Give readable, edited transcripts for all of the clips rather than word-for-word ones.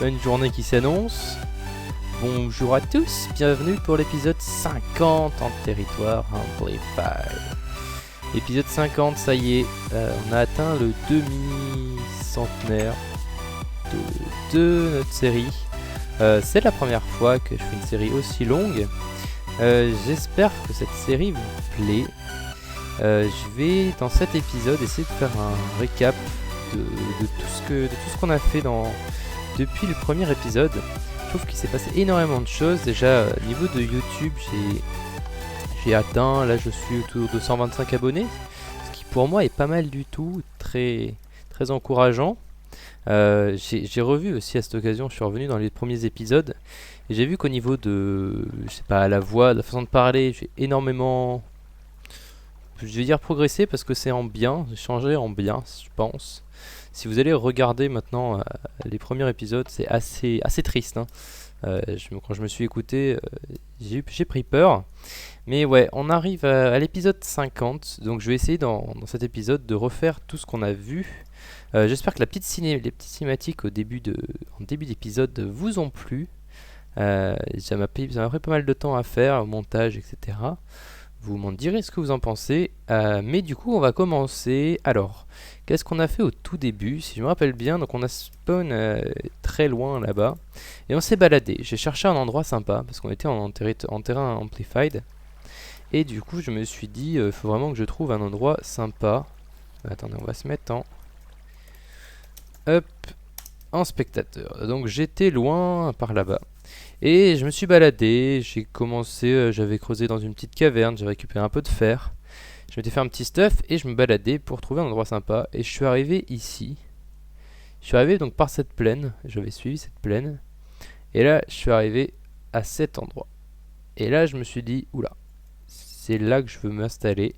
bonne journée qui s'annonce. Bonjour à tous, bienvenue pour l'épisode 50 en territoire Amplified. Épisode 50, ça y est, on a atteint le demi-centenaire de notre série. C'est la première fois que je fais une série aussi longue. J'espère que cette série vous plaît. Je vais dans cet épisode essayer de faire un récap de tout ce qu'on a fait depuis le premier épisode. Je trouve qu'il s'est passé énormément de choses. Déjà au niveau de YouTube, j'ai atteint, là je suis autour de 125 abonnés, ce qui pour moi est pas mal du tout, très, très encourageant. J'ai revu aussi à cette occasion, je suis revenu dans les premiers épisodes et j'ai vu qu'au niveau de, je sais pas, la voix, la façon de parler, j'ai énormément, je vais dire progressé parce que c'est en bien, j'ai changé en bien, je pense. Si vous allez regarder maintenant les premiers épisodes, c'est assez triste, hein. Quand je me suis écouté, j'ai pris peur. Mais ouais, on arrive à l'épisode 50, donc je vais essayer dans cet épisode de refaire tout ce qu'on a vu. J'espère que les petites cinématiques en début d'épisode vous ont plu. Ça m'a pris pas mal de temps à faire, au montage, etc. Vous m'en direz ce que vous en pensez. Mais du coup, on va commencer. Alors, qu'est-ce qu'on a fait au tout début? Si je me rappelle bien, donc on a spawn très loin là-bas. Et on s'est baladé. J'ai cherché un endroit sympa, parce qu'on était en terrain amplified. Et du coup, je me suis dit, il faut vraiment que je trouve un endroit sympa. Attendez, on va se mettre en spectateur. Donc j'étais loin par là-bas. Et je me suis baladé, j'ai commencé, j'avais creusé dans une petite caverne, j'ai récupéré un peu de fer. Je m'étais fait un petit stuff et je me baladais pour trouver un endroit sympa. Et je suis arrivé ici. Je suis arrivé donc par cette plaine, j'avais suivi cette plaine. Et là, je suis arrivé à cet endroit. Et là, je me suis dit, oula, c'est là que je veux m'installer.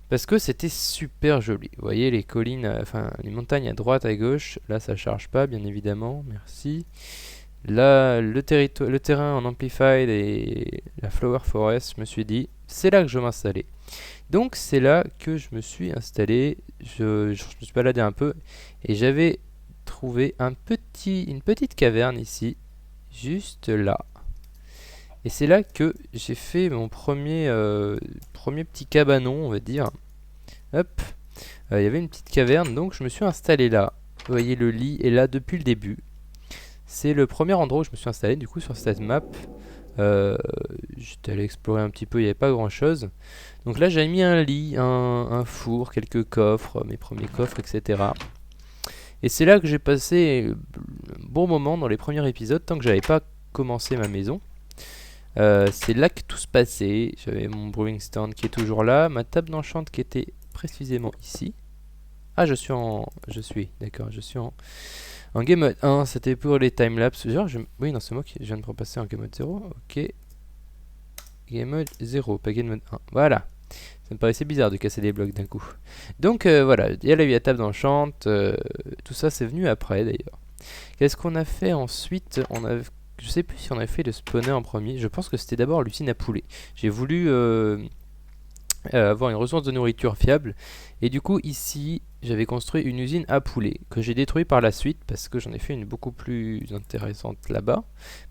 Parce que c'était super joli. Vous voyez les collines, enfin les montagnes à droite, à gauche. Là, ça charge pas, bien évidemment, merci. Là, le terrain en amplified et la flower forest, je me suis dit, c'est là que je veux m'installer. Donc c'est là que je me suis installé, je me suis baladé un peu et j'avais trouvé une petite caverne ici, juste là. Et c'est là que j'ai fait mon premier petit cabanon, on va dire. Hop, il y avait une petite caverne, donc je me suis installé là. Vous voyez, le lit est là depuis le début. C'est le premier endroit où je me suis installé du coup sur cette map. J'étais allé explorer un petit peu, il n'y avait pas grand chose. Donc là j'avais mis un lit, un four, quelques coffres, mes premiers coffres, etc. Et c'est là que j'ai passé un bon moment dans les premiers épisodes, tant que j'avais pas commencé ma maison. C'est là que tout se passait. J'avais mon brewing stand qui est toujours là, ma table d'enchant qui était précisément ici. Ah, d'accord, je suis en game mode 1, c'était pour les timelapses. Oui, non, c'est moi qui viens de repasser en game mode 0. Ok. Game mode 0, pas game mode 1. Voilà. Ça me paraissait bizarre de casser des blocs d'un coup. Donc voilà, il y a la table d'enchant. Tout ça, c'est venu après d'ailleurs. Qu'est-ce qu'on a fait ensuite? Je sais plus si on avait fait le spawner en premier. Je pense que c'était d'abord l'usine à poulet. J'ai voulu avoir une ressource de nourriture fiable. Et du coup, ici, j'avais construit une usine à poulet que j'ai détruite par la suite parce que j'en ai fait une beaucoup plus intéressante là-bas.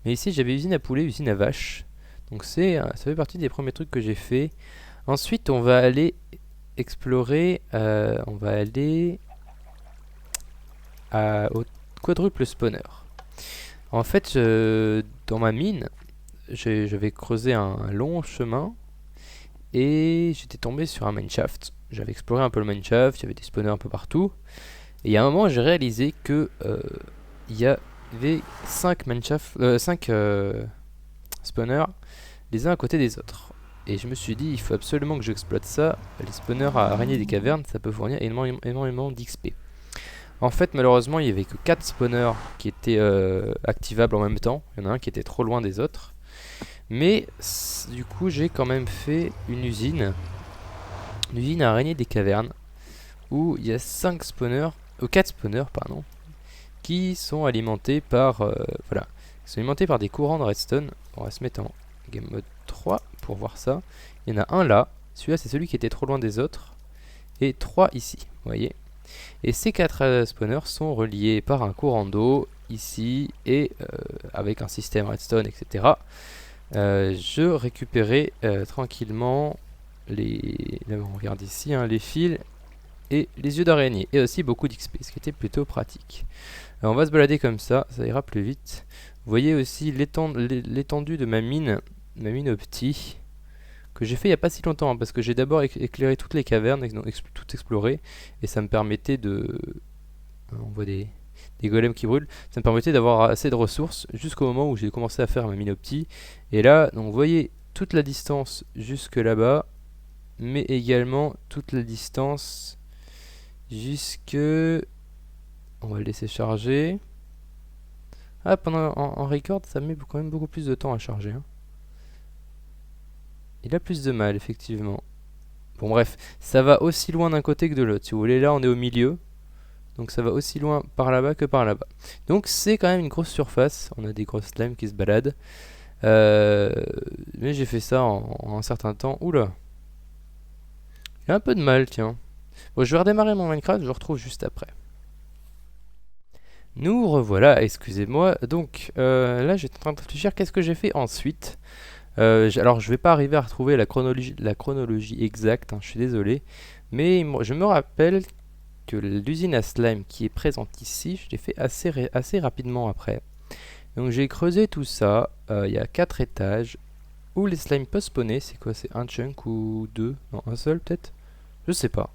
Mais ici, j'avais usine à poulet, usine à vache. Donc ça fait partie des premiers trucs que j'ai fait. Ensuite, on va aller explorer. On va aller au quadruple spawner. En fait, dans ma mine, j'avais creusé un long chemin et j'étais tombé sur un mineshaft. J'avais exploré un peu le mineshaft, il y avait des spawners un peu partout. Et il y a un moment, j'ai réalisé que il y avait 5 spawners les uns à côté des autres. Et je me suis dit, il faut absolument que j'exploite ça. Les spawners à araignée des cavernes, ça peut fournir énormément d'XP. En fait, malheureusement, il n'y avait que 4 spawners qui étaient activables en même temps. Il y en a un qui était trop loin des autres. Mais du coup, j'ai quand même fait une usine à araignée des cavernes où il y a 4 spawners, pardon, qui sont alimentés par des courants de redstone. On va se mettre en game mode 3 pour voir ça. Il y en a un là, celui-là c'est celui qui était trop loin des autres, et 3 ici, vous voyez. Et ces 4 spawners sont reliés par un courant d'eau ici et avec un système redstone, etc. Je récupérais tranquillement les... Là, on regarde ici, hein, les fils et les yeux d'araignée. Et aussi beaucoup d'XP, ce qui était plutôt pratique. Alors, on va se balader comme ça ira plus vite. Vous voyez aussi l'étendue de ma mine opti, que j'ai fait il n'y a pas si longtemps, hein, parce que j'ai d'abord éclairé toutes les cavernes, tout exploré, et ça me permettait de... On voit des golems qui brûlent. Ça me permettait d'avoir assez de ressources jusqu'au moment où j'ai commencé à faire ma mine opti. Et là, donc, vous voyez toute la distance jusque là-bas, mais également toute la distance jusque... On va le laisser charger. Ah, en record, ça met quand même beaucoup plus de temps à charger, hein. Il a plus de mal, effectivement. Bon, bref, ça va aussi loin d'un côté que de l'autre. Si vous voulez, là, on est au milieu. Donc ça va aussi loin par là-bas que par là-bas. Donc c'est quand même une grosse surface. On a des grosses slimes qui se baladent. Mais j'ai fait ça en un certain temps. Oula. Il y a un peu de mal, tiens. Bon, je vais redémarrer mon Minecraft, je vous retrouve juste après. Nous revoilà, excusez-moi. Donc là, j'étais en train de réfléchir qu'est-ce que j'ai fait ensuite. Alors, je vais pas arriver à retrouver la chronologie exacte, hein, je suis désolé. Mais je me rappelle que l'usine à slime qui est présente ici, je l'ai fait assez rapidement après. Donc j'ai creusé tout ça. Il y a 4 étages où les slimes peuvent spawner. C'est quoi? C'est un chunk ou deux? Non, un seul peut-être? Je sais pas.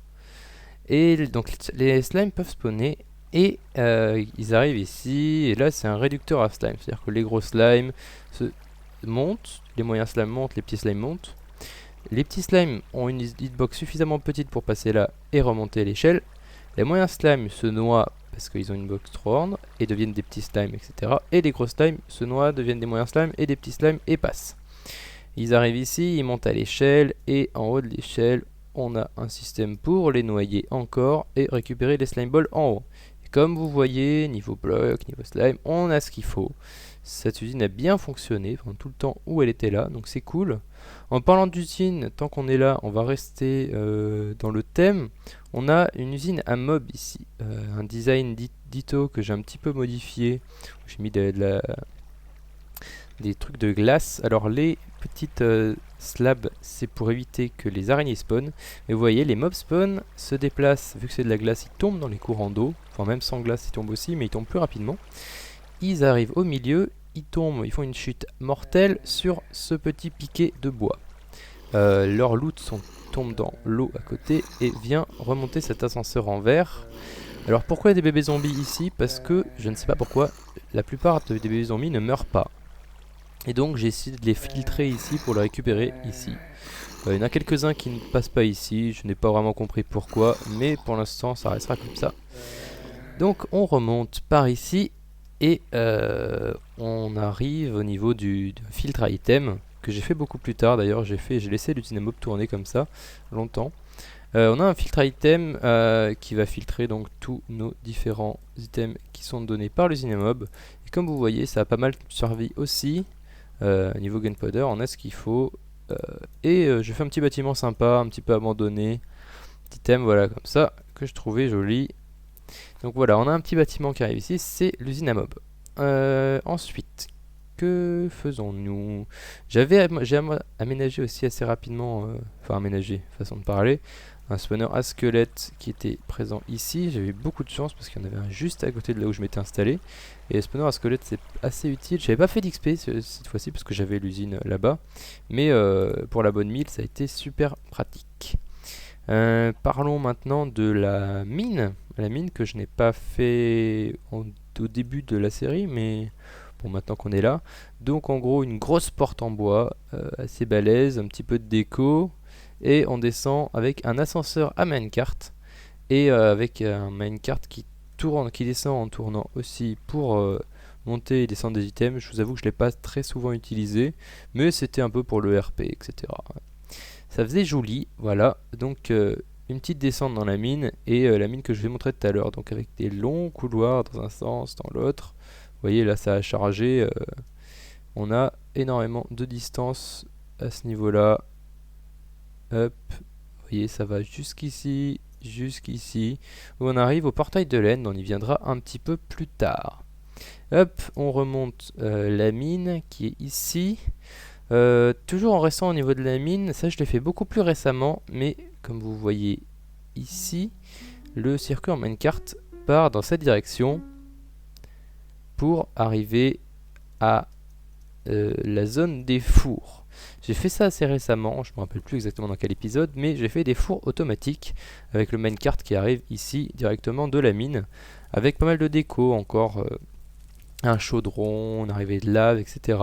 Et donc les slimes peuvent spawner. Et ils arrivent ici. Et là c'est un réducteur à slime. C'est-à-dire que les gros slimes montent. Les moyens slimes montent. Les petits slimes montent. Les petits slimes ont une hitbox suffisamment petite pour passer là et remonter l'échelle. Les moyens slimes se noient parce qu'ils ont une box trop grande et deviennent des petits slimes, etc. Et les gros slimes se noient, deviennent des moyens slimes et des petits slimes et passent. Ils arrivent ici, ils montent à l'échelle et en haut de l'échelle, on a un système pour les noyer encore et récupérer les slime balls en haut. Et comme vous voyez, niveau bloc, niveau slime, on a ce qu'il faut. Cette usine a bien fonctionné pendant tout le temps où elle était là, donc c'est cool. En parlant d'usine, tant qu'on est là, on va rester dans le thème. On a une usine à mob ici, un design ditto que j'ai un petit peu modifié. J'ai mis des trucs de glace. Alors les petites slabs, c'est pour éviter que les araignées spawnent. Mais vous voyez, les mobs spawn se déplacent, vu que c'est de la glace, ils tombent dans les courants d'eau. Enfin même sans glace, ils tombent aussi, mais ils tombent plus rapidement. Ils arrivent au milieu, ils tombent, ils font une chute mortelle sur ce petit piquet de bois. Leur loot tombe dans l'eau à côté et vient remonter cet ascenseur en verre. Alors pourquoi il y a des bébés zombies ici? Parce que, je ne sais pas pourquoi, la plupart des bébés zombies ne meurent pas. Et donc j'ai essayé de les filtrer ici pour les récupérer ici. Il y en a quelques-uns qui ne passent pas ici, je n'ai pas vraiment compris pourquoi, mais pour l'instant ça restera comme ça. Donc on remonte par ici et on arrive au niveau du filtre à item que j'ai fait beaucoup plus tard. D'ailleurs j'ai laissé l'usine mob tourner comme ça longtemps. On a un filtre à item qui va filtrer donc tous nos différents items qui sont donnés par l'usine mob. Et comme vous voyez, ça a pas mal servi aussi. Niveau gunpowder, on a ce qu'il faut. Je fais un petit bâtiment sympa, un petit peu abandonné. Petit item, voilà, comme ça, que je trouvais joli. Donc voilà, on a un petit bâtiment qui arrive ici, c'est l'usine à mob. Ensuite, que faisons-nous? J'ai aménagé aussi assez rapidement, enfin aménagé, façon de parler, un spawner à squelette qui était présent ici. J'avais eu beaucoup de chance parce qu'il y en avait un juste à côté de là où je m'étais installé. Et le spawner à squelette c'est assez utile. J'avais pas fait d'XP cette fois-ci parce que j'avais l'usine là-bas. Mais pour la bonne mine, ça a été super pratique. Parlons maintenant de la mine. La mine que je n'ai pas fait au début de la série, mais bon, maintenant qu'on est là. Donc en gros une grosse porte en bois, assez balèze, un petit peu de déco. Et on descend avec un ascenseur à minecart. Et avec un minecart qui descend en tournant aussi pour monter et descendre des items. Je vous avoue que je ne l'ai pas très souvent utilisé, mais c'était un peu pour le RP, etc. Ça faisait joli, voilà. Donc une petite descente dans la mine et la mine que je vais montrer tout à l'heure. Donc avec des longs couloirs dans un sens, dans l'autre. Vous voyez là ça a chargé. On a énormément de distance à ce niveau-là. Hop, vous voyez ça va jusqu'ici. jusqu'ici, où on arrive au portail de laine, on y viendra un petit peu plus tard. Hop, on remonte la mine qui est ici. Toujours en restant au niveau de la mine, ça je l'ai fait beaucoup plus récemment, mais comme vous voyez ici, le circuit en minecart part dans cette direction pour arriver à la zone des fours. J'ai fait ça assez récemment, je ne me rappelle plus exactement dans quel épisode, mais j'ai fait des fours automatiques avec le minecart qui arrive ici directement de la mine, avec pas mal de déco encore, un chaudron, une arrivée de lave, etc.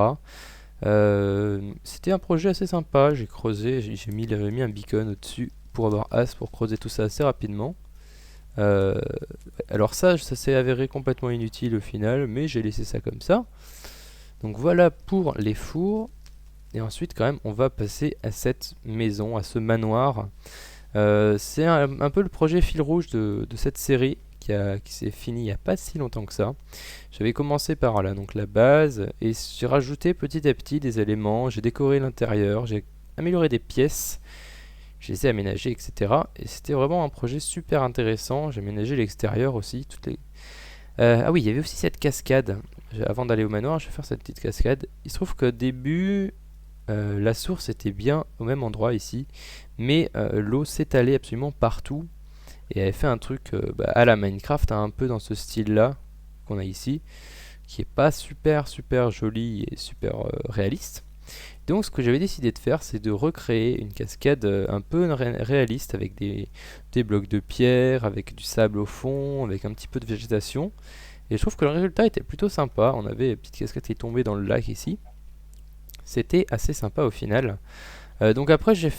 C'était un projet assez sympa, j'ai creusé, j'ai mis un beacon au-dessus pour avoir as pour creuser tout ça assez rapidement. Alors ça s'est avéré complètement inutile au final, mais j'ai laissé ça comme ça. Donc voilà pour les fours. Et ensuite quand même on va passer à cette maison, à ce manoir. C'est un peu le projet fil rouge de cette série qui s'est fini il n'y a pas si longtemps que ça. J'avais commencé par là, donc la base, et j'ai rajouté petit à petit des éléments, j'ai décoré l'intérieur, j'ai amélioré des pièces, je les ai aménagées, etc. Et c'était vraiment un projet super intéressant. J'ai aménagé l'extérieur aussi. Ah oui, il y avait aussi cette cascade. Avant d'aller au manoir, je vais faire cette petite cascade. Il se trouve qu'au début, la source était bien au même endroit ici, mais l'eau s'étalait absolument partout et avait fait un truc à la Minecraft, un peu dans ce style-là qu'on a ici, qui est pas super joli et super réaliste. Donc ce que j'avais décidé de faire, c'est de recréer une cascade un peu réaliste avec des blocs de pierre, avec du sable au fond, avec un petit peu de végétation. Et je trouve que le résultat était plutôt sympa. On avait une petite cascade qui tombait dans le lac ici. C'était assez sympa au final. Donc après j'ai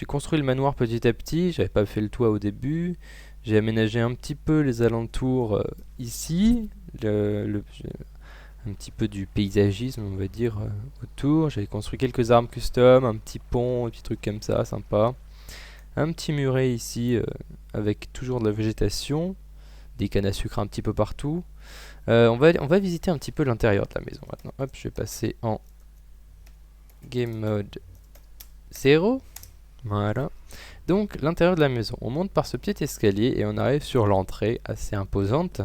construit le manoir petit à petit. J'avais pas fait le toit au début. J'ai aménagé un petit peu les alentours ici. Un petit peu du paysagisme on va dire autour. J'avais construit quelques armes custom, un petit pont, un petit truc comme ça, sympa. Un petit muret ici avec toujours de la végétation, des cannes à sucre un petit peu partout. On va visiter un petit peu l'intérieur de la maison maintenant. Hop, je vais passer en Game Mode 0. Voilà. Donc l'intérieur de la maison. On monte par ce petit escalier et on arrive sur l'entrée assez imposante.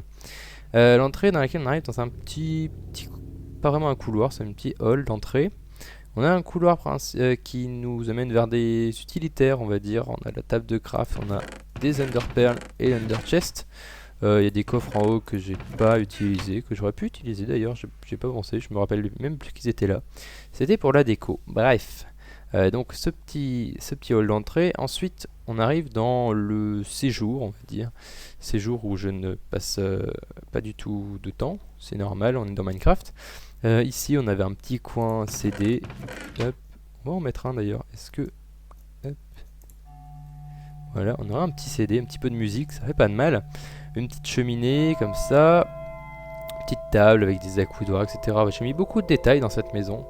L'entrée dans laquelle on arrive dans un petit pas vraiment un couloir, c'est un petit hall d'entrée. On a un couloir qui nous amène vers des utilitaires, on va dire. On a la table de craft, on a des Enderpearls et l'Ender Chest. Il y a des coffres en haut que j'ai pas utilisé, que j'aurais pu utiliser d'ailleurs, j'ai pas pensé, je me rappelle même plus qu'ils étaient là. C'était pour la déco. Bref, donc ce petit hall d'entrée. Ensuite, on arrive dans le séjour, on va dire. Séjour où je ne passe pas du tout de temps, c'est normal, on est dans Minecraft. Ici, on avait un petit coin CD. Hop, on va en mettre un d'ailleurs. Est-ce que... Hop. Voilà, on aura un petit CD, un petit peu de musique, ça fait pas de mal. Une petite cheminée comme ça, une petite table avec des accoudoirs, etc. J'ai mis beaucoup de détails dans cette maison.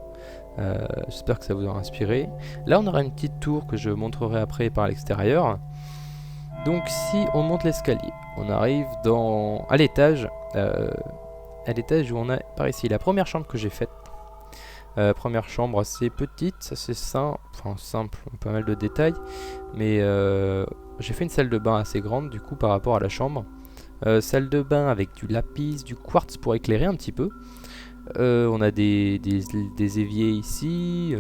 J'espère que ça vous aura inspiré. Là, on aura une petite tour que je montrerai après par l'extérieur. Donc, si on monte l'escalier, on arrive à l'étage. À l'étage où on a par ici la première chambre que j'ai faite. Première chambre assez petite, assez simple, pas mal de détails. Mais j'ai fait une salle de bain assez grande du coup par rapport à la chambre. Salle de bain avec du lapis, du quartz pour éclairer un petit peu. On a des éviers ici.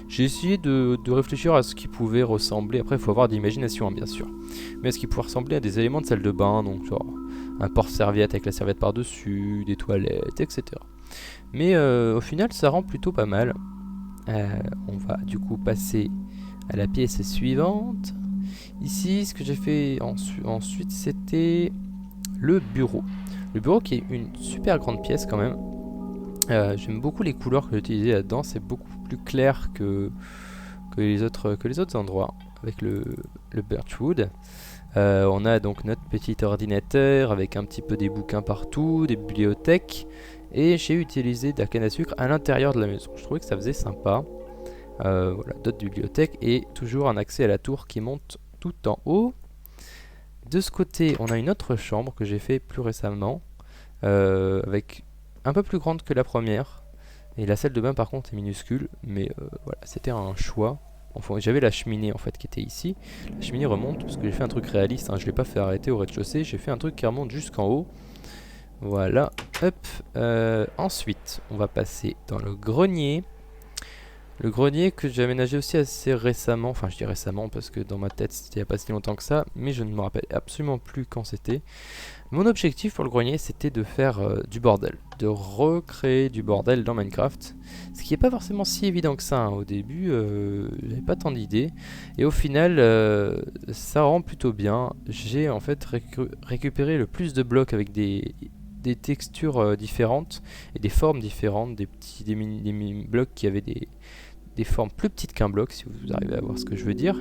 J'ai essayé de réfléchir à ce qui pouvait ressembler. Après, il faut avoir de l'imagination, hein, bien sûr. Mais à ce qui pouvait ressembler à des éléments de salle de bain, donc genre un porte-serviette avec la serviette par-dessus, des toilettes, etc. Mais au final, ça rend plutôt pas mal. On va du coup passer à la pièce suivante. Ici, ce que j'ai fait ensuite, c'était le bureau. Le bureau qui est une super grande pièce quand même. J'aime beaucoup les couleurs que j'ai utilisées là-dedans. C'est beaucoup plus clair que les autres endroits avec le birchwood. On a donc notre petit ordinateur avec un petit peu des bouquins partout, des bibliothèques. Et j'ai utilisé de la canne à sucre à l'intérieur de la maison. Je trouvais que ça faisait sympa. Voilà, d'autres bibliothèques et toujours un accès à la tour qui monte tout en haut. De ce côté, on a une autre chambre que j'ai fait plus récemment, avec un peu plus grande que la première. Et la salle de bain par contre est minuscule, mais voilà, c'était un choix. Enfin, j'avais la cheminée en fait qui était ici. La cheminée remonte parce que j'ai fait un truc réaliste, hein. Je l'ai pas fait arrêter au rez-de-chaussée, j'ai fait un truc qui remonte jusqu'en haut. Voilà, hop. Ensuite, on va passer dans le grenier. Le grenier que j'ai aménagé aussi assez récemment, enfin je dis récemment parce que dans ma tête c'était il n'y a pas si longtemps que ça, mais je ne me rappelle absolument plus quand c'était. Mon objectif pour le grenier c'était de faire du bordel, de recréer du bordel dans Minecraft, ce qui n'est pas forcément si évident que ça, hein. Au début j'avais pas tant d'idées, et au final ça rend plutôt bien. J'ai en fait récupéré le plus de blocs avec des textures différentes et des formes différentes, des mini blocs qui avaient des formes plus petites qu'un bloc, si vous arrivez à voir ce que je veux dire.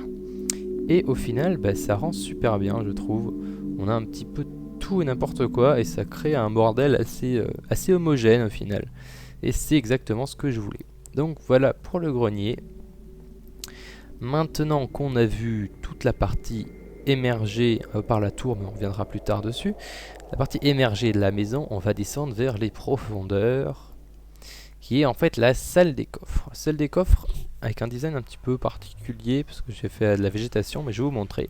Et au final, bah, ça rend super bien, je trouve. On a un petit peu tout et n'importe quoi, et ça crée un bordel assez homogène au final. Et c'est exactement ce que je voulais. Donc voilà pour le grenier. Maintenant qu'on a vu toute la partie émergée par la tour, mais on reviendra plus tard dessus, la partie émergée de la maison, on va descendre vers les profondeurs, qui est en fait la salle des coffres. Salle des coffres avec un design un petit peu particulier, parce que j'ai fait de la végétation, mais je vais vous montrer.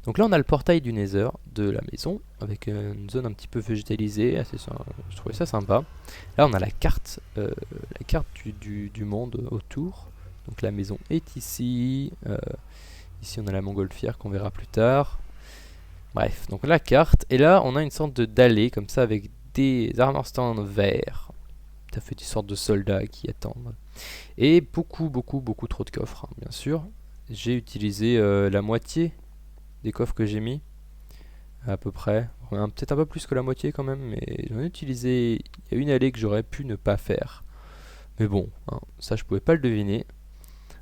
Donc là on a le portail du Nether de la maison, avec une zone un petit peu végétalisée, je trouvais ça sympa. Là on a la carte du monde autour. Donc la maison est ici, ici on a la montgolfière qu'on verra plus tard. Bref, donc la carte, et là on a une sorte d'allée comme ça avec des armor stands verts. Ça fait des sortes de soldats qui attendent. Et beaucoup trop de coffres, hein, bien sûr. J'ai utilisé la moitié des coffres que j'ai mis, à peu près. Peut-être un peu plus que la moitié quand même, mais j'en ai utilisé. Il y a une allée que j'aurais pu ne pas faire. Mais bon, hein, ça je pouvais pas le deviner.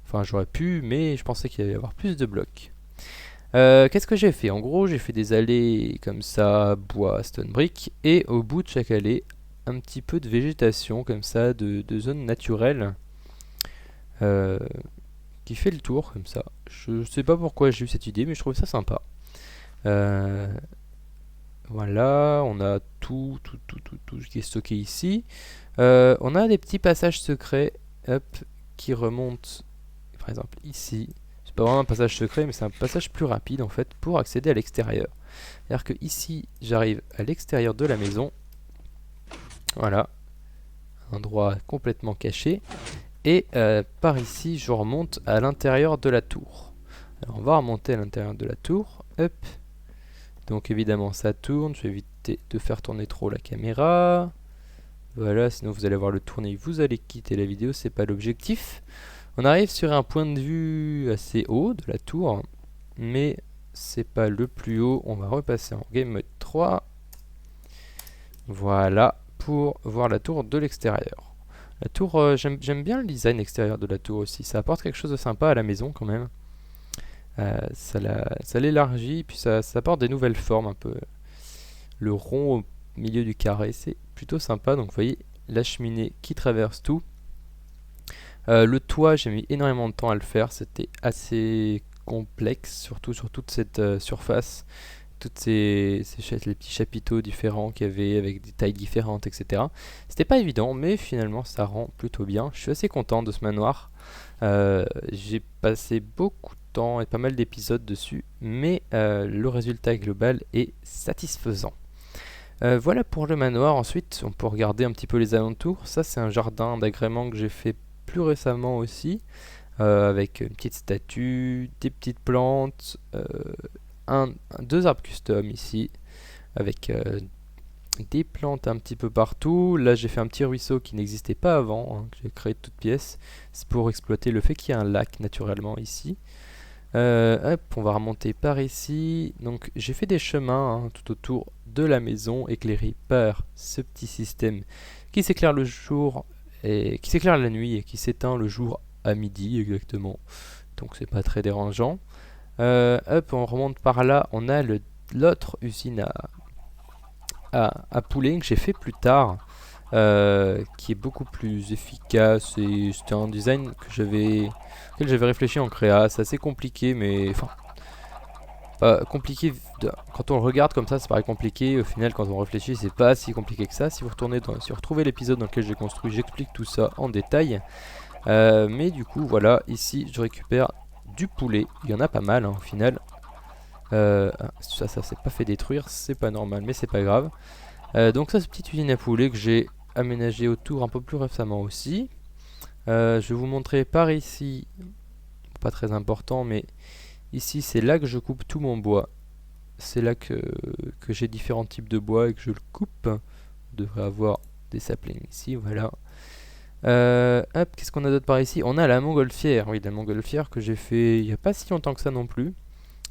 Enfin j'aurais pu, mais je pensais qu'il allait y avoir plus de blocs. Qu'est-ce que j'ai fait? En gros, j'ai fait des allées comme ça, bois, stone brick, et au bout de chaque allée, un petit peu de végétation comme ça, de zones naturelles, qui fait le tour comme ça. Je sais pas pourquoi j'ai eu cette idée, mais je trouve ça sympa. Voilà, on a tout qui est stocké ici. On a des petits passages secrets, hop, qui remontent, par exemple ici. C'est pas vraiment un passage secret, mais c'est un passage plus rapide en fait pour accéder à l'extérieur. C'est-à-dire que ici, j'arrive à l'extérieur de la maison. Voilà, un endroit complètement caché. Et par ici, je remonte à l'intérieur de la tour. Alors, on va remonter à l'intérieur de la tour. Hop. Donc évidemment, ça tourne. Je vais éviter de faire tourner trop la caméra. Voilà, sinon vous allez voir le tourner, vous allez quitter la vidéo, c'est pas l'objectif. On arrive sur un point de vue assez haut de la tour, mais c'est pas le plus haut. On va repasser en Game Mode 3. Voilà, pour voir la tour de l'extérieur. La tour, j'aime bien le design extérieur de la tour aussi. Ça apporte quelque chose de sympa à la maison quand même. Ça l'élargit, puis ça apporte des nouvelles formes un peu. Le rond au milieu du carré, c'est plutôt sympa. Donc vous voyez la cheminée qui traverse tout. Le toit, j'ai mis énormément de temps à le faire. C'était assez complexe, surtout sur toute cette surface. Toutes les petits chapiteaux différents qu'il y avait avec des tailles différentes, etc. C'était pas évident, mais finalement ça rend plutôt bien. Je suis assez content de ce manoir. J'ai passé beaucoup de temps et pas mal d'épisodes dessus, mais le résultat global est satisfaisant. Voilà pour le manoir. Ensuite, on peut regarder un petit peu les alentours. Ça, c'est un jardin d'agrément que j'ai fait plus récemment aussi, avec une petite statue, des petites plantes, deux arbres custom ici, avec des plantes un petit peu partout. Là, j'ai fait un petit ruisseau qui n'existait pas avant, hein, que j'ai créé de toutes pièces. C'est pour exploiter le fait qu'il y a un lac naturellement ici. Hop, on va remonter par ici. Donc j'ai fait des chemins, hein, tout autour de la maison, éclairés par ce petit système qui s'éclaire le jour et qui s'éclaire la nuit et qui s'éteint le jour à midi exactement. Donc c'est pas très dérangeant. Hop, on remonte par là. On a l'autre usine à poulet que j'ai fait plus tard, qui est beaucoup plus efficace, et c'était un design auquel j'avais réfléchi en créa. C'est assez compliqué, mais enfin compliqué quand on le regarde comme ça paraît compliqué. Au final, quand on réfléchit, c'est pas si compliqué que ça. Si vous retrouvez l'épisode dans lequel j'ai construit, j'explique tout ça en détail. Mais du coup voilà, ici je récupère du poulet. Il y en a pas mal au final. Ça s'est pas fait détruire, c'est pas normal, mais c'est pas grave. Donc ça, c'est une petite usine à poulet que j'ai aménagée autour un peu plus récemment aussi. Je vais vous montrer par ici, pas très important, mais ici c'est là que je coupe tout mon bois. C'est là que j'ai différents types de bois et que je le coupe. On devrait avoir des saplings ici, voilà. Hop, qu'est-ce qu'on a d'autre par ici? On a la montgolfière, oui, la montgolfière que j'ai fait il n'y a pas si longtemps que ça non plus.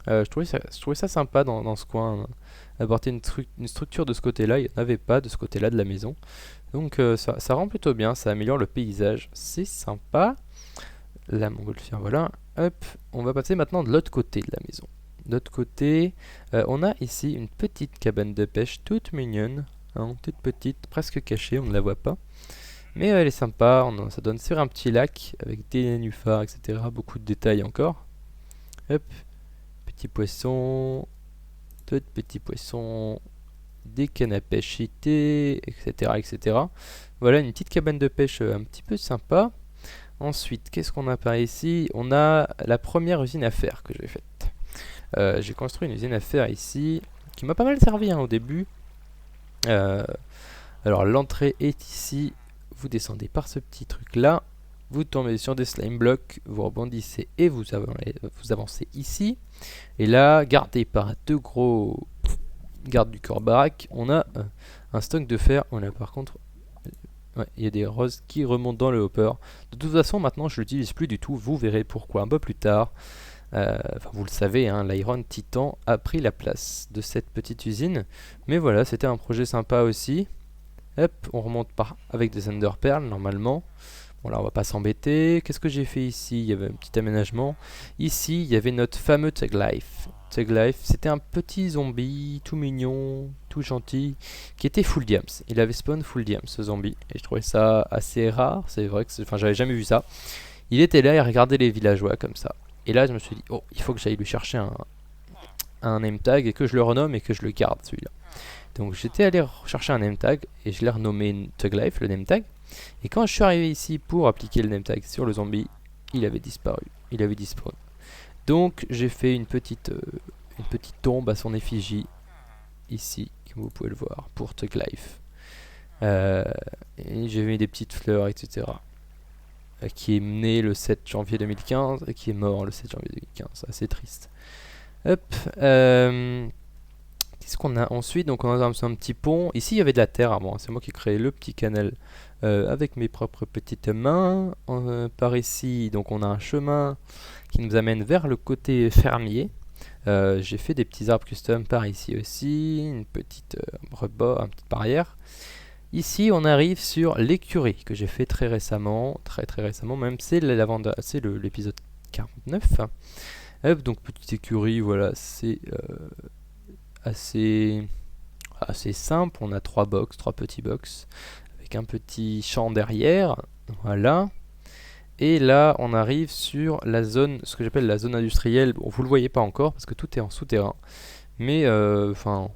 Je trouvais ça sympa dans ce coin, apporter une structure de ce côté-là. Il n'y en avait pas de ce côté-là de la maison. Donc ça rend plutôt bien, ça améliore le paysage. C'est sympa. La montgolfière, voilà. Hop, on va passer maintenant de l'autre côté de la maison. De l'autre côté, on a ici une petite cabane de pêche toute mignonne, hein, toute petite, presque cachée, on ne la voit pas. Mais elle est sympa, ça donne sur un petit lac avec des nénuphars, etc. Beaucoup de détails encore. Hop, petits poissons, d'autres petits poissons, des cannes à pêche cheatées, etc., etc. Voilà une petite cabane de pêche un petit peu sympa. Ensuite, qu'est-ce qu'on a par ici? On a la première usine à fer que j'ai faite. J'ai construit une usine à fer ici qui m'a pas mal servi au début. Alors l'entrée est ici. Vous descendez par ce petit truc là. Vous tombez sur des slime blocks. Vous rebondissez et vous avancez ici. Et là, gardé par deux gros gardes du corps baraque, on a un stock de fer. On a par contre... Ouais, il y a des roses qui remontent dans le hopper. De toute façon, maintenant, je l'utilise plus du tout. Vous verrez pourquoi un peu plus tard. Enfin, vous le savez, hein, l'Iron Titan a pris la place de cette petite usine. Mais voilà, c'était un projet sympa aussi. Hop, on remonte avec des Ender Pearls normalement. Bon là on va pas s'embêter. Qu'est-ce que j'ai fait ici? Il y avait un petit aménagement. Ici il y avait notre fameux Thug Life. Thug Life, c'était un petit zombie tout mignon, tout gentil, qui était full diams. Il avait spawn full diams ce zombie. Et je trouvais ça assez rare. C'est vrai que j'avais jamais vu ça. Il était là et regardait les villageois comme ça. Et là je me suis dit, oh, il faut que j'aille lui chercher un name tag et que je le renomme et que je le garde celui-là. Donc j'étais allé chercher un name tag et je l'ai renommé Thug Life, le name tag. Et quand je suis arrivé ici pour appliquer le name tag sur le zombie, il avait disparu, il avait disparu. Donc j'ai fait une petite tombe à son effigie ici, comme vous pouvez le voir, pour Thug Life. Et j'ai mis des petites fleurs, etc. Qui est né le 7 janvier 2015 et qui est mort le 7 janvier 2015. Assez triste. Hop. Qu'est-ce qu'on a ensuite? Donc on a un petit pont. Ici il y avait de la terre avant. C'est moi qui ai créé le petit canal avec mes propres petites mains. Par ici, donc on a un chemin qui nous amène vers le côté fermier. J'ai fait des petits arbres custom par ici aussi. Une petite rebord, une petite barrière. Ici on arrive sur l'écurie que j'ai fait très récemment. Très récemment même. C'est l'épisode 49. Donc petite écurie, voilà, c'est... assez simple. On a trois petits box avec un petit champ derrière, voilà. Et là on arrive sur la zone, ce que j'appelle la zone industrielle. Bon, vous le voyez pas encore parce que tout est en souterrain, mais enfin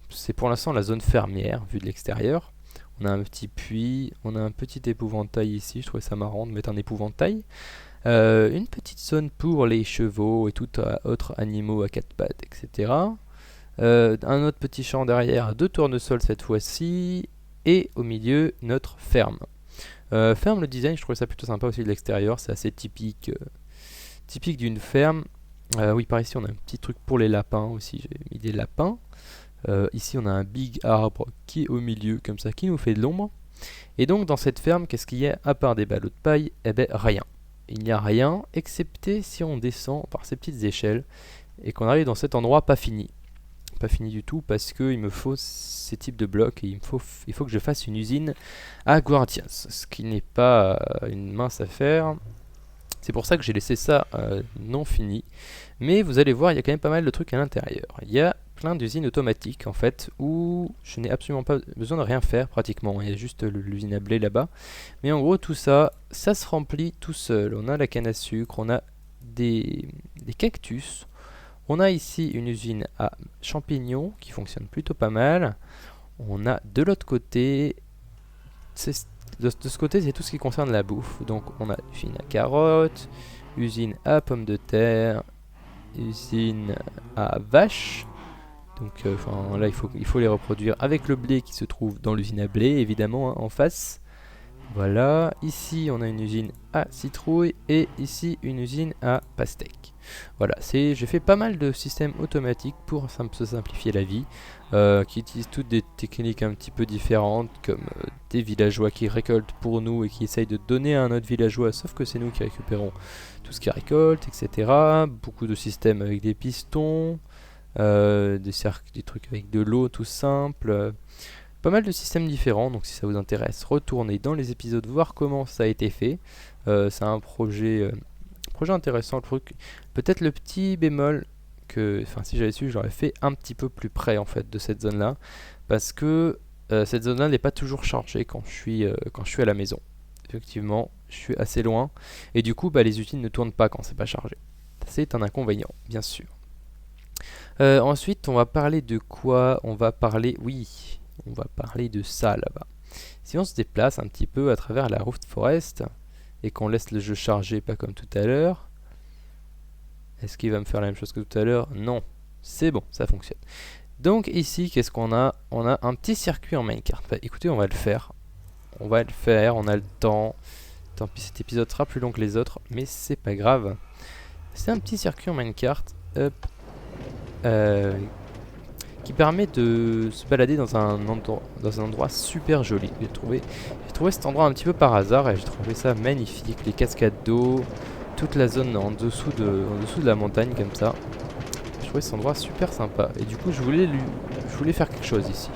c'est pour l'instant la zone fermière vue de l'extérieur. On a un petit puits, on a un petit épouvantail ici. Je trouvais ça marrant de mettre un épouvantail. Une petite zone pour les chevaux et tout autres animaux à quatre pattes, etc. Un autre petit champ derrière, deux tournesols cette fois-ci, et au milieu notre ferme. Ferme, le design, je trouvais ça plutôt sympa aussi de l'extérieur, c'est assez typique d'une ferme. Oui, par ici on a un petit truc pour les lapins aussi, j'ai mis des lapins. Ici on a un big arbre qui est au milieu comme ça, qui nous fait de l'ombre. Et donc dans cette ferme, qu'est-ce qu'il y a à part des ballots de paille? Eh ben rien. Il n'y a rien, excepté si on descend par ces petites échelles et qu'on arrive dans cet endroit pas fini. Pas fini du tout parce qu'il me faut ces types de blocs et il faut que je fasse une usine à Guardians, ce qui n'est pas une mince affaire. C'est pour ça que j'ai laissé ça non fini, mais vous allez voir, il y a quand même pas mal de trucs à l'intérieur. Il y a plein d'usines automatiques en fait où je n'ai absolument pas besoin de rien faire pratiquement. Il y a juste l'usine à blé là-bas, mais en gros tout ça, ça se remplit tout seul. On a la canne à sucre, on a des cactus. On a ici une usine à champignons qui fonctionne plutôt pas mal. On a de l'autre côté, de ce côté c'est tout ce qui concerne la bouffe. Donc on a une usine à carottes, usine à pommes de terre, usine à vaches. Donc là il faut les reproduire avec le blé qui se trouve dans l'usine à blé évidemment, hein, en face. Voilà, ici on a une usine à citrouille et ici une usine à pastèque. Voilà, j'ai fait pas mal de systèmes automatiques pour se simplifier la vie, qui utilisent toutes des techniques un petit peu différentes, comme des villageois qui récoltent pour nous et qui essayent de donner à un autre villageois, sauf que c'est nous qui récupérons tout ce qu'ils récoltent, etc. Beaucoup de systèmes avec des pistons, des trucs avec de l'eau tout simple. Pas mal de systèmes différents, donc si ça vous intéresse, retournez dans les épisodes voir comment ça a été fait. C'est un projet intéressant, le truc. Peut-être le petit bémol que, si j'avais su, j'aurais fait un petit peu plus près en fait de cette zone-là, parce que cette zone-là n'est pas toujours chargée quand je suis à la maison. Effectivement, je suis assez loin, et du coup, les usines ne tournent pas quand c'est pas chargé. C'est un inconvénient, bien sûr. Ensuite, on va parler de quoi? On va parler de ça là-bas. Si on se déplace un petit peu à travers la Root Forest et qu'on laisse le jeu charger, pas comme tout à l'heure. Est-ce qu'il va me faire la même chose que tout à l'heure? Non, c'est bon, ça fonctionne. Donc ici, qu'est-ce qu'on a? On a un petit circuit en minecart. Écoutez, on va le faire. On a le temps. Tant pis, cet épisode sera plus long que les autres, mais c'est pas grave. C'est un petit circuit en minecart. Hop. Qui permet de se balader dans un endroit super joli. J'ai trouvé cet endroit un petit peu par hasard et j'ai trouvé ça magnifique. Les cascades d'eau, toute la zone en dessous de la montagne comme ça. Je trouvais cet endroit super sympa et du coup je voulais faire quelque chose ici.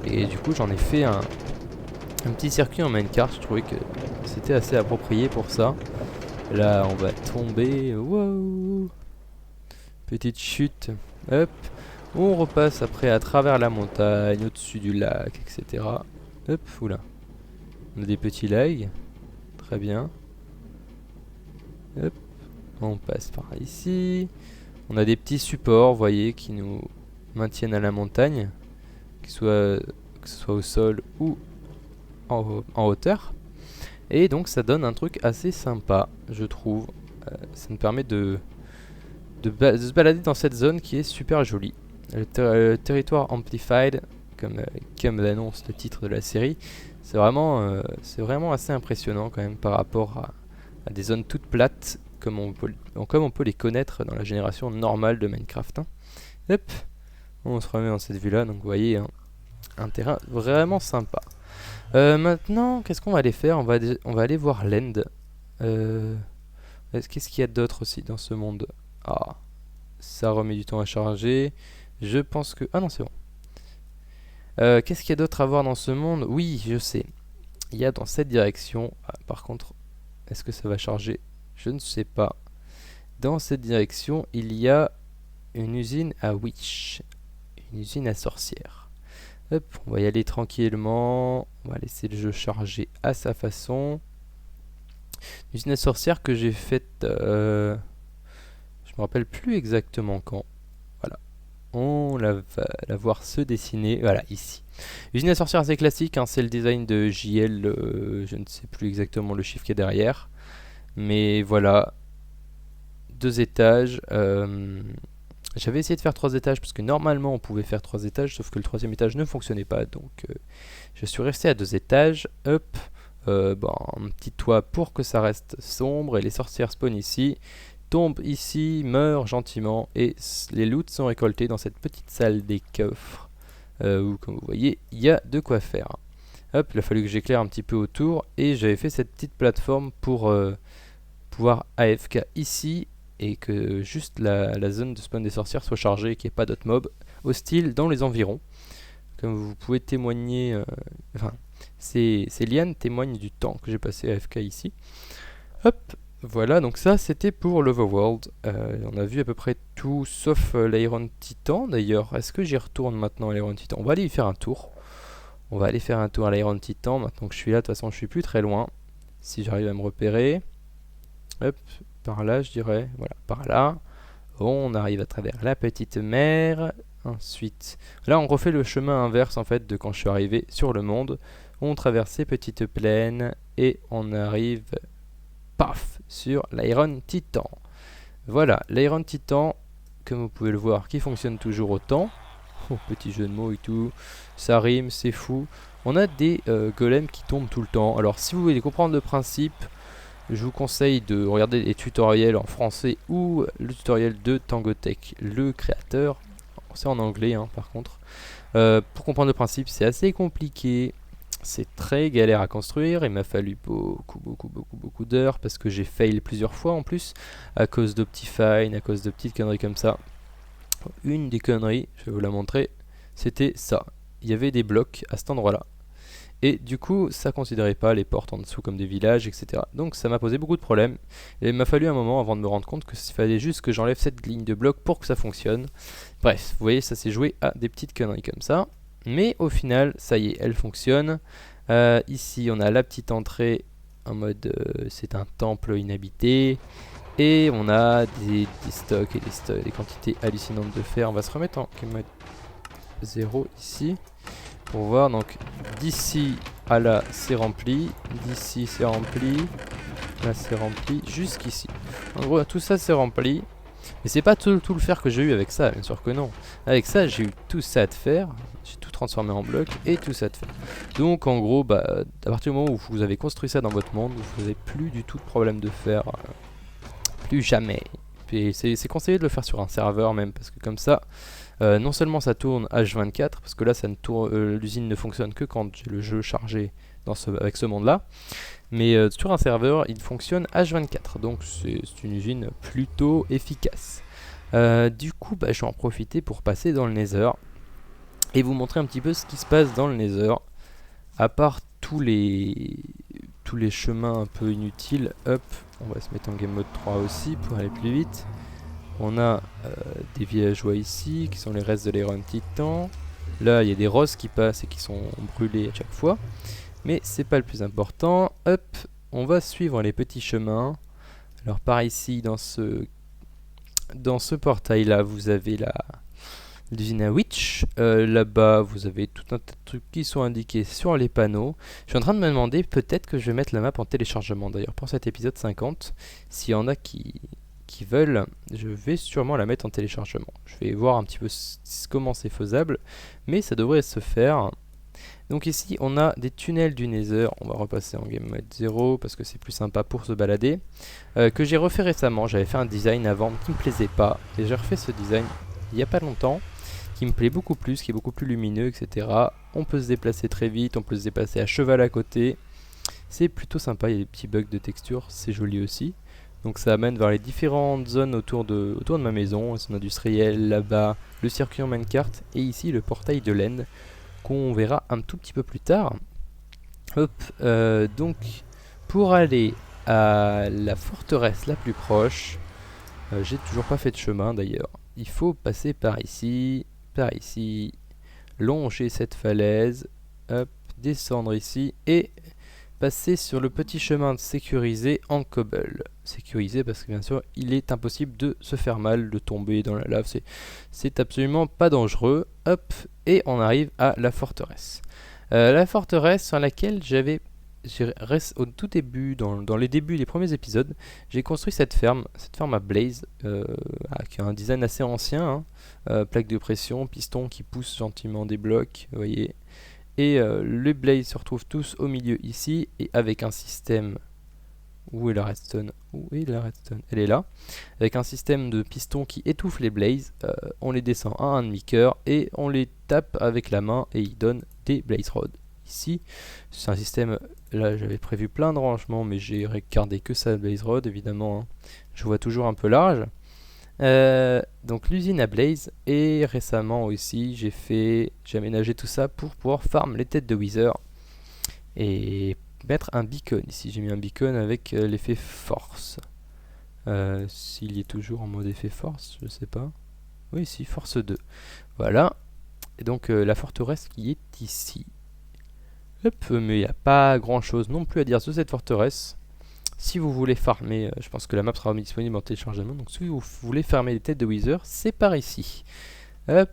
Et du coup j'en ai fait un petit circuit en minecart. Je trouvais que c'était assez approprié pour ça. Là on va tomber. Wow. Petite chute. Hop. On repasse après à travers la montagne, au-dessus du lac, etc. Hop, oula. On a des petits lags. Très bien. Hop. On passe par ici. On a des petits supports, vous voyez, qui nous maintiennent à la montagne. Que ce soit au sol ou en hauteur. Et donc ça donne un truc assez sympa, je trouve. Ça nous permet de se balader dans cette zone qui est super jolie. Le territoire Amplified, comme l'annonce le titre de la série, c'est vraiment assez impressionnant quand même par rapport à des zones toutes plates comme on peut les connaître dans la génération normale de Minecraft. Hein. Hop, on se remet dans cette vue là, donc vous voyez un terrain vraiment sympa. Maintenant, qu'est-ce qu'on va aller faire? On va aller voir l'end. Qu'est-ce qu'il y a d'autre aussi dans ce monde? Ah, ça remet du temps à charger. Je pense que... Ah non, c'est bon. Qu'est-ce qu'il y a d'autre à voir dans ce monde? Oui, je sais. Il y a dans cette direction... Ah, par contre, est-ce que ça va charger? Je ne sais pas. Dans cette direction, il y a une usine à witch. Une usine à sorcières. Hop, on va y aller tranquillement. On va laisser le jeu charger à sa façon. Une usine à sorcières que j'ai faite... je me rappelle plus exactement quand. On va la voir se dessiner, voilà, ici. Usine à sorcières assez classique, hein, c'est le design de JL, je ne sais plus exactement le chiffre qui est derrière. Mais voilà, 2 étages. J'avais essayé de faire 3 étages, parce que normalement on pouvait faire 3 étages, sauf que le 3e étage ne fonctionnait pas. Donc je suis resté à 2 étages, hop, un petit toit pour que ça reste sombre, et les sorcières spawnent ici. Tombe ici, meurt gentiment et les loots sont récoltés dans cette petite salle des coffres où, comme vous voyez, il y a de quoi faire. Hop, il a fallu que j'éclaire un petit peu autour et j'avais fait cette petite plateforme pour pouvoir AFK ici et que juste la zone de spawn des sorcières soit chargée et qu'il n'y ait pas d'autres mobs hostiles dans les environs. Comme vous pouvez témoigner, ces lianes témoignent du temps que j'ai passé AFK ici. Hop. Voilà, donc ça c'était pour l'Overworld. On a vu à peu près tout sauf l'Iron Titan. D'ailleurs, est-ce que j'y retourne maintenant à l'Iron Titan? On va aller y faire un tour. On va aller faire un tour à l'Iron Titan. Maintenant que je suis là, de toute façon je suis plus très loin. Si j'arrive à me repérer. Hop, par là je dirais. Voilà, par là. Bon, on arrive à travers la petite mer. Ensuite, là on refait le chemin inverse en fait de quand je suis arrivé sur le monde. On traverse ces petites plaines et on arrive... Paf, sur l'Iron Titan. Voilà, l'Iron Titan, comme vous pouvez le voir, qui fonctionne toujours autant. Oh, petit jeu de mots et tout, ça rime, c'est fou. On a des golems qui tombent tout le temps. Alors si vous voulez comprendre le principe, je vous conseille de regarder les tutoriels en français ou le tutoriel de Tangotech, le créateur. C'est en anglais hein, par contre. Pour comprendre le principe, c'est assez compliqué. C'est très galère à construire. Il m'a fallu beaucoup d'heures parce que j'ai fail plusieurs fois en plus à cause d'Optifine, à cause de petites conneries comme ça. Une des conneries, je vais vous la montrer, c'était ça. Il y avait des blocs à cet endroit-là. Et du coup, ça considérait pas les portes en dessous comme des villages, etc. Donc ça m'a posé beaucoup de problèmes. Et il m'a fallu un moment avant de me rendre compte qu'il fallait juste que j'enlève cette ligne de blocs pour que ça fonctionne. Bref, vous voyez, ça s'est joué à des petites conneries comme ça. Mais au final, ça y est, elle fonctionne. Ici, on a la petite entrée en mode c'est un temple inhabité. Et on a des stocks et des quantités hallucinantes de fer. On va se remettre en mode 0 ici. Pour voir, donc d'ici à là c'est rempli, d'ici c'est rempli, là c'est rempli, jusqu'ici. En gros tout ça c'est rempli, mais c'est pas tout le fer que j'ai eu avec ça, bien sûr que non. Avec ça j'ai eu tout ça de fer, j'ai tout transformé en bloc et tout ça de fer. Donc en gros, à partir du moment où vous avez construit ça dans votre monde, vous n'avez plus du tout de problème de fer, plus jamais. Et c'est conseillé de le faire sur un serveur même, parce que comme ça, non seulement ça tourne H24, parce que là l'usine ne fonctionne que quand j'ai le jeu chargé avec ce monde là, mais sur un serveur il fonctionne H24, donc c'est une usine plutôt efficace. Du coup je vais en profiter pour passer dans le Nether et vous montrer un petit peu ce qui se passe dans le Nether, à part tous les chemins un peu inutiles. Hop, on va se mettre en game mode 3 aussi pour aller plus vite. On a des villageois ici qui sont les restes de l'Iron Titan. Là il y a des roses qui passent et qui sont brûlés à chaque fois, mais c'est pas le plus important. Hop, on va suivre les petits chemins. Alors par ici dans ce portail là vous avez l'usine à Witch. Là-bas vous avez tout un tas de trucs qui sont indiqués sur les panneaux. Je suis en train de me demander, peut-être que je vais mettre la map en téléchargement d'ailleurs pour cet épisode 50. S'il y en a qui veulent, je vais sûrement la mettre en téléchargement. Je vais voir un petit peu comment c'est faisable, mais ça devrait se faire. Donc ici on a des tunnels du Nether. On va repasser en game mode 0 parce que c'est plus sympa pour se balader, que j'ai refait récemment. J'avais fait un design avant qui me plaisait pas et j'ai refait ce design il y a pas longtemps, qui me plaît beaucoup plus, qui est beaucoup plus lumineux, etc. On peut se déplacer très vite, on peut se déplacer à cheval à côté. C'est plutôt sympa, il y a des petits bugs de texture, c'est joli aussi. Donc ça amène vers les différentes zones autour de ma maison, son industriel, là-bas, le circuit en minecart, et ici le portail de l'End, qu'on verra un tout petit peu plus tard. Hop, donc pour aller à la forteresse la plus proche, j'ai toujours pas fait de chemin d'ailleurs. Il faut passer par ici, longer cette falaise, hop, descendre ici et passer sur le petit chemin sécurisé en cobble. Sécurisé parce que bien sûr il est impossible de se faire mal, de tomber dans la lave, c'est absolument pas dangereux. Hop, et on arrive à la forteresse. La forteresse sur laquelle au tout début, dans les débuts des premiers épisodes, j'ai construit cette ferme à Blaze, qui a un design assez ancien, hein. Plaque de pression, piston qui pousse gentiment des blocs, vous voyez. Et les blazes se retrouvent tous au milieu ici, et avec un système... Où est la redstone? Où est la redstone? Elle est là. Avec un système de pistons qui étouffe les blazes, on les descend à un demi-cœur et on les tape avec la main et ils donnent des blaze rods. Ici, c'est un système... Là, j'avais prévu plein de rangements, mais j'ai regardé que ça, blaze rod, évidemment, hein. Je vois toujours un peu large. Donc l'usine à Blaze, et récemment aussi j'ai aménagé tout ça pour pouvoir farm les têtes de Wither et mettre un beacon. Ici j'ai mis un beacon avec l'effet force, s'il est toujours en mode effet force, je sais pas. Oui, si, force 2, voilà. Et donc la forteresse qui est ici. Hop, mais il n'y a pas grand chose non plus à dire sur cette forteresse. Si vous voulez farmer, je pense que la map sera disponible en téléchargement. Donc si vous voulez farmer les têtes de Wither, c'est par ici. Hop.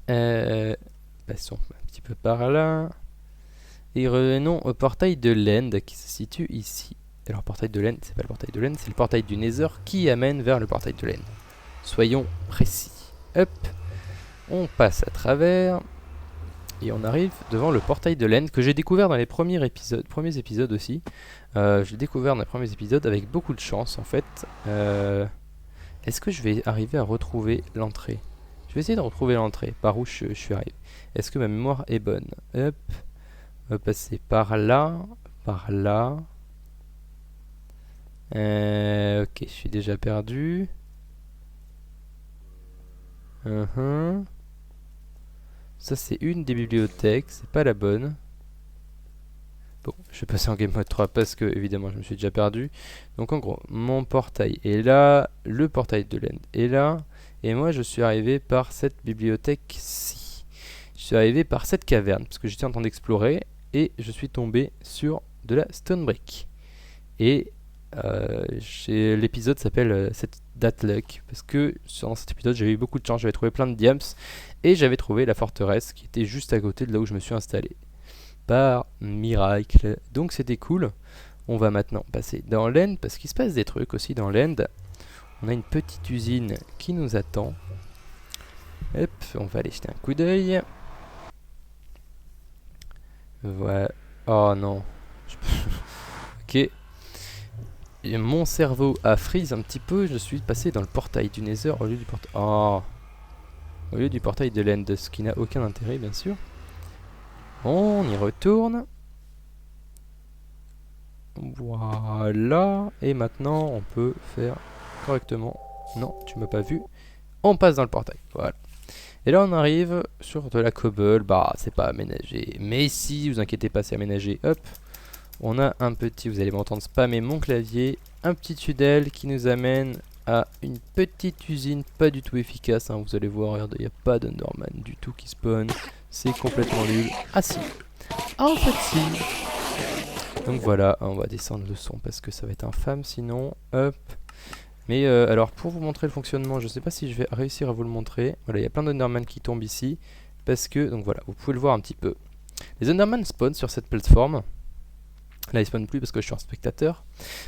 Passons un petit peu par là. Et revenons au portail de l'End qui se situe ici. Et alors portail de l'End, c'est pas le portail de l'End, c'est le portail du Nether qui amène vers le portail de l'End. Soyons précis. Hop, on passe à travers et on arrive devant le portail de l'End que j'ai découvert dans les premiers épisodes aussi. Je l'ai découvert dans les premiers épisodes avec beaucoup de chance en fait. Est-ce que je vais arriver à retrouver l'entrée? Je vais essayer de retrouver l'entrée, par où je suis arrivé. Est-ce que ma mémoire est bonne? Hop, on va passer par là, par là. Ok, je suis déjà perdu. Ça c'est une des bibliothèques, c'est pas la bonne. Bon, je vais passer en game mode 3 parce que évidemment je me suis déjà perdu. Donc en gros, mon portail est là, le portail de l'End est là, et moi je suis arrivé par cette bibliothèque-ci. Je suis arrivé par cette caverne parce que j'étais en train d'explorer et je suis tombé sur de la stone brick. Et l'épisode s'appelle That Luck parce que dans cet épisode j'avais eu beaucoup de chance, j'avais trouvé plein de diams et j'avais trouvé la forteresse qui était juste à côté de là où je me suis installé par miracle, donc c'était cool. On va maintenant passer dans l'End parce qu'il se passe des trucs aussi dans l'End. On a une petite usine qui nous attend. Hop, on va aller jeter un coup d'œil. Voilà. Oh non. Ok. Et mon cerveau a freeze un petit peu. Je suis passé dans le portail du Nether au lieu du portail. Oh. Au lieu du portail de l'End, ce qui n'a aucun intérêt, bien sûr. On y retourne. Voilà. Et maintenant, on peut faire correctement. Non, tu m'as pas vu. On passe dans le portail. Voilà. Et là, on arrive sur de la cobble. Bah, c'est pas aménagé. Mais si, vous inquiétez pas, c'est aménagé. Hop. On a un petit, vous allez m'entendre spammer mon clavier, un petit tunnel qui nous amène à une petite usine pas du tout efficace, hein. Vous allez voir, regardez, il n'y a pas d'Enderman du tout qui spawn, c'est complètement nul. Ah si, en fait si. Donc voilà, on va descendre le son parce que ça va être infâme sinon, hop. Mais alors pour vous montrer le fonctionnement, je sais pas si je vais réussir à vous le montrer. Voilà, il y a plein d'Enderman qui tombent ici, parce que, donc voilà, vous pouvez le voir un petit peu. Les Enderman spawnent sur cette plateforme. Là, il spawn plus parce que je suis un spectateur.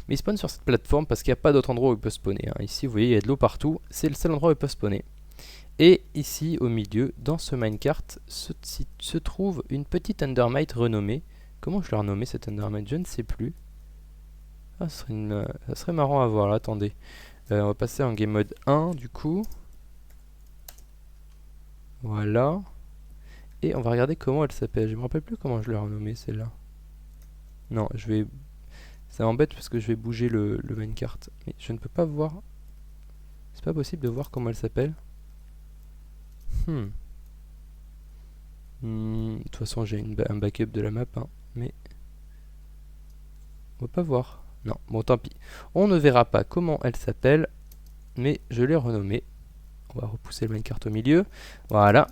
Mais il spawn sur cette plateforme parce qu'il n'y a pas d'autre endroit où il peut spawner, hein. Ici, vous voyez, il y a de l'eau partout. C'est le seul endroit où il peut spawner. Et ici, au milieu, dans ce minecart, se trouve une petite Endermite renommée. Comment je l'ai renommée cette Endermite? Je ne sais plus. Ah, ça serait marrant à voir, là, attendez. On va passer en game mode 1, du coup. Voilà. Et on va regarder comment elle s'appelle. Je me rappelle plus comment je l'ai renommée, celle-là. Non, je vais... Ça m'embête parce que je vais bouger le minecart. Mais je ne peux pas voir... C'est pas possible de voir comment elle s'appelle. De toute façon, j'ai un backup de la map, hein, mais... On va pas voir. Non, bon, tant pis. On ne verra pas comment elle s'appelle, mais je l'ai renommée. On va repousser le minecart au milieu. Voilà.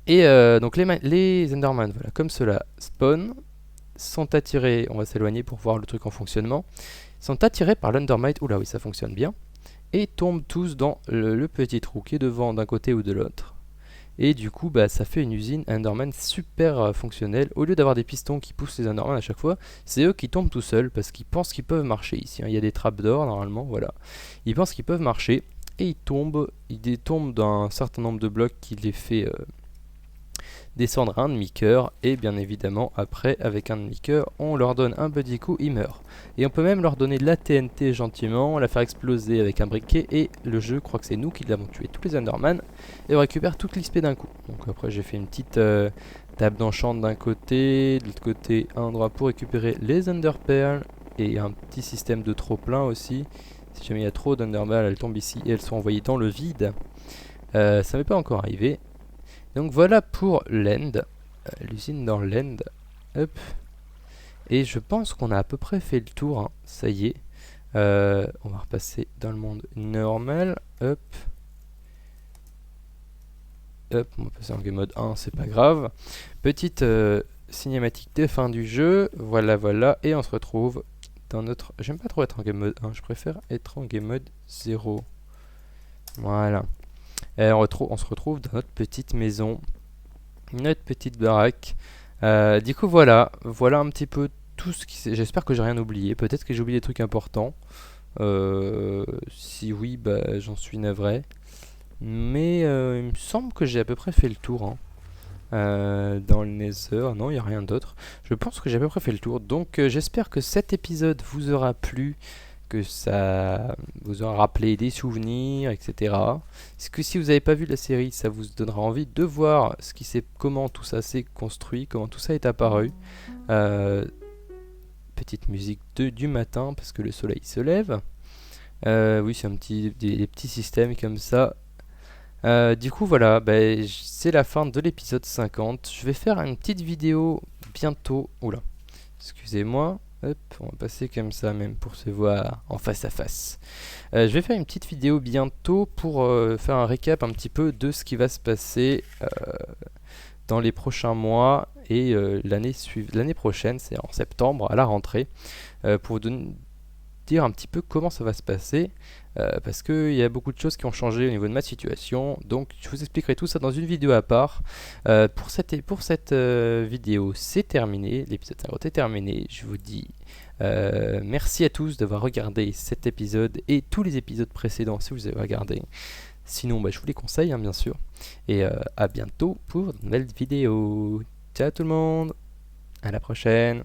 Et donc les Enderman, voilà, comme cela, spawn... sont attirés, on va s'éloigner pour voir le truc en fonctionnement, sont attirés par l'Endermite, oula oui ça fonctionne bien, et tombent tous dans le petit trou qui est devant d'un côté ou de l'autre. Et du coup bah, ça fait une usine Enderman super fonctionnelle. Au lieu d'avoir des pistons qui poussent les Enderman à chaque fois, c'est eux qui tombent tout seuls parce qu'ils pensent qu'ils peuvent marcher ici, hein. Il y a des trappes d'or normalement, voilà. Ils pensent qu'ils peuvent marcher et ils tombent d'un certain nombre de blocs qui les fait... descendre un demi-cœur et bien évidemment après avec un demi-cœur on leur donne un petit coup, ils meurent. Et on peut même leur donner de la TNT gentiment, la faire exploser avec un briquet et le jeu croit que c'est nous qui l'avons tué tous les Enderman et on récupère toute l'XP d'un coup. Donc après j'ai fait une petite table d'enchant d'un côté, de l'autre côté un endroit pour récupérer les Enderpearls et un petit système de trop plein aussi. Si jamais il y a trop d'Enderman elles tombent ici et elles sont envoyées dans le vide. Ça m'est pas encore arrivé. Donc voilà pour l'End, l'usine dans l'End. Hop. Et je pense qu'on a à peu près fait le tour, hein. Ça y est. On va repasser dans le monde normal. Hop. Hop, on va passer en game mode 1, c'est pas grave. Petite cinématique de fin du jeu. Voilà, voilà. Et on se retrouve dans notre... J'aime pas trop être en game mode 1, je préfère être en game mode 0. Voilà. On se retrouve dans notre petite maison, notre petite baraque. Du coup voilà un petit peu tout ce qui j'espère que j'ai rien oublié. Peut-être que j'ai oublié des trucs importants. Si oui, bah j'en suis navré. Mais il me semble que j'ai à peu près fait le tour, hein. Dans le Nether, non, il n'y a rien d'autre. Je pense que j'ai à peu près fait le tour. Donc j'espère que cet épisode vous aura plu, que ça vous aura rappelé des souvenirs, etc. Est-ce que si vous n'avez pas vu la série, ça vous donnera envie de voir comment tout ça s'est construit, comment tout ça est apparu. Petite musique du matin parce que le soleil se lève. Oui, c'est des petits systèmes comme ça. Du coup voilà, c'est la fin de l'épisode 50. Je vais faire une petite vidéo bientôt. Oula, excusez-moi. Hop, on va passer comme ça même pour se voir en face à face. Je vais faire une petite vidéo bientôt pour faire un récap un petit peu de ce qui va se passer dans les prochains mois et l'année prochaine, c'est en septembre à la rentrée, pour vous dire un petit peu comment ça va se passer. Parce qu'il y a beaucoup de choses qui ont changé au niveau de ma situation, donc je vous expliquerai tout ça dans une vidéo à part. Pour cette vidéo, c'est terminé, l'épisode 50 est terminé. Je vous dis merci à tous d'avoir regardé cet épisode et tous les épisodes précédents si vous avez regardé. Sinon, je vous les conseille, hein, bien sûr. Et à bientôt pour de nouvelles vidéos. Ciao tout le monde, à la prochaine.